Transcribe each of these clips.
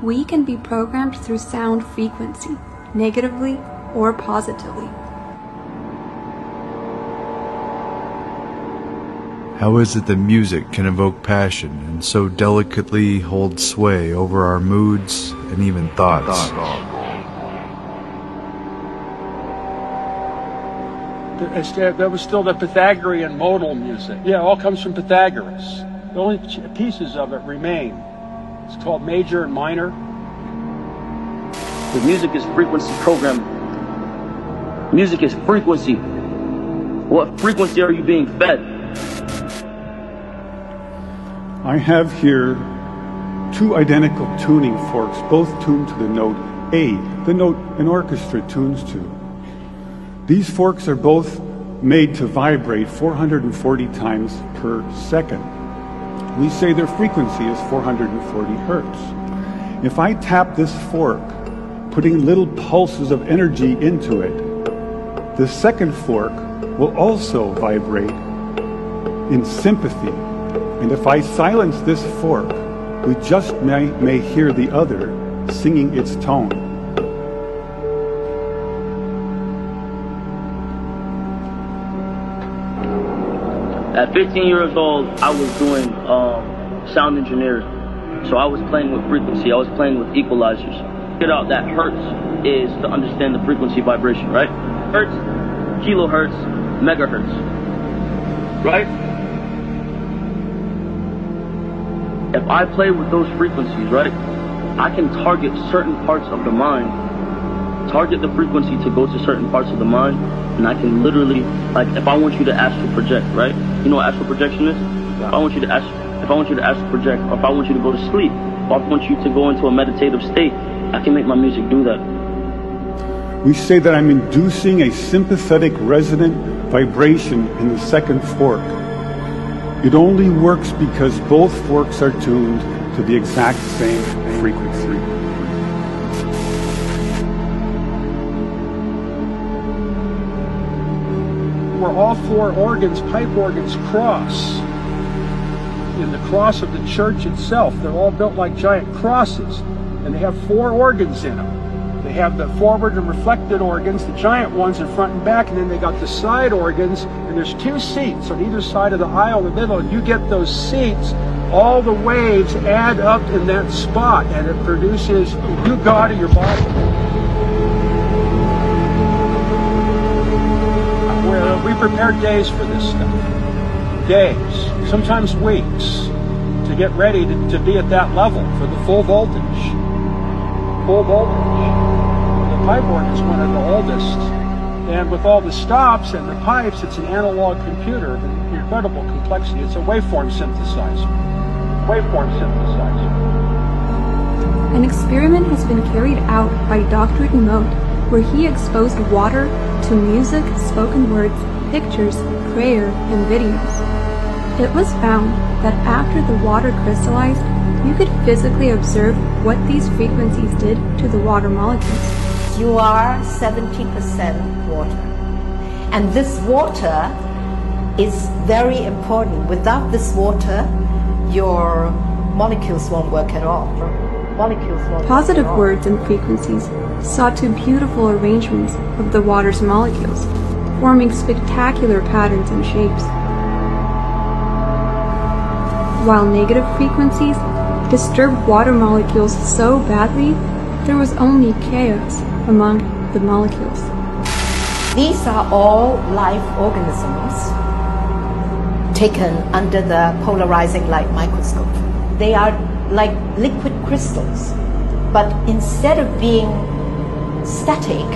We can be programmed through sound frequency, negatively or positively. How is it that music can evoke passion and so delicately hold sway over our moods and even thoughts? There was still the Pythagorean modal music. Yeah, it all comes from Pythagoras. The only pieces of it remain. It's called major and minor. The music is frequency programming. Music is frequency. What frequency are you being fed? I have here two identical tuning forks, both tuned to the note A, the note an orchestra tunes to. These forks are both made to vibrate 440 times per second. We say their frequency is 440 hertz. If I tap this fork, putting little pulses of energy into it, the second fork will also vibrate in sympathy. And if I silence this fork, we just may hear the other singing its tone. At 15 years old, I was doing sound engineering. So I was playing with frequency. I was playing with equalizers. Get out that hertz is to understand the frequency vibration, right? Hertz, kilohertz, megahertz, right? If I play with those frequencies, right, I can target certain parts of the mind, target the frequency to go to certain parts of the mind, and I can literally, like, if I want you to astral project, right? You know what astral projection is? If I want you to astral project, or if I want you to go to sleep, or if I want you to go into a meditative state, I can make my music do that. We say that I'm inducing a sympathetic resonant vibration in the second fork. It only works because both forks are tuned to the exact same frequency. Where all four organs, pipe organs, cross. In the cross of the church itself, they're all built like giant crosses, and they have four organs in them. They have the forward and reflected organs, the giant ones in front and back, and then they got the side organs, and there's two seats on either side of the aisle in the middle, and you get those seats, all the waves add up in that spot, and it produces you God of your body. We prepare days for this stuff. Days, sometimes weeks, to get ready to be at that level for the full voltage. Full voltage. The pipe organ is one of the oldest, and with all the stops and the pipes, it's an analog computer of incredible complexity. It's a waveform synthesizer. Waveform synthesizer. An experiment has been carried out by Dr. Emote, where he exposed water to music, spoken words, pictures, prayer, and videos. It was found that after the water crystallized, you could physically observe what these frequencies did to the water molecules. You are 70% water. And this water is very important. Without this water, your molecules won't work at all. Positive words and frequencies saw to beautiful arrangements of the water's molecules, forming spectacular patterns and shapes. While negative frequencies disturbed water molecules so badly, there was only chaos among the molecules. These are all live organisms taken under the polarizing light microscope. They are like liquid crystals, but instead of being static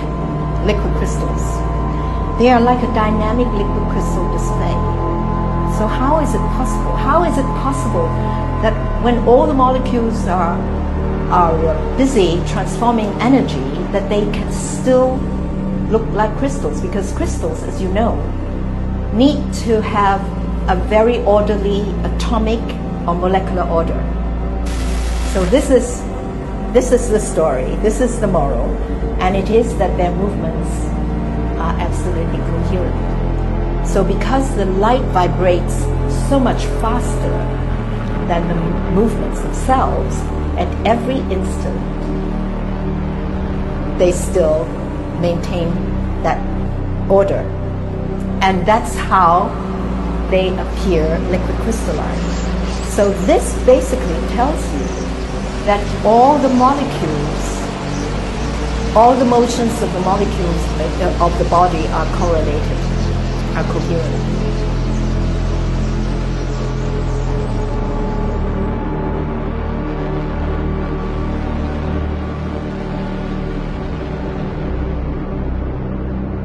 liquid crystals, they are like a dynamic liquid crystal display. So how is it possible? How is it possible that when all the molecules are busy transforming energy, that they can still look like crystals? Because crystals, as you know, need to have a very orderly atomic or molecular order. So this is the story, this is the moral, and it is that their movements are absolutely coherent. So because the light vibrates so much faster than the movements themselves, at every instant, they still maintain that order. And that's how they appear liquid crystalline. So this basically tells you that all the molecules, all the motions of the molecules of the body are correlated, are coherent.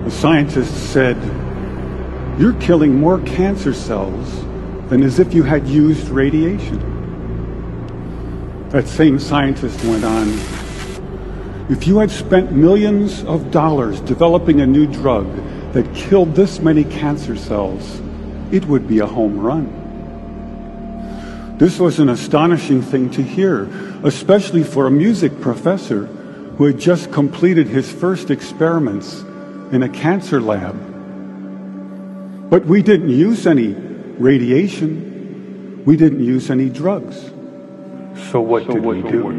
The scientists said, "You're killing more cancer cells than as if you had used radiation." That same scientist went on, "If you had spent millions of dollars developing a new drug that killed this many cancer cells, it would be a home run." This was an astonishing thing to hear, especially for a music professor who had just completed his first experiments in a cancer lab. But we didn't use any radiation. We didn't use any drugs. So what did we do?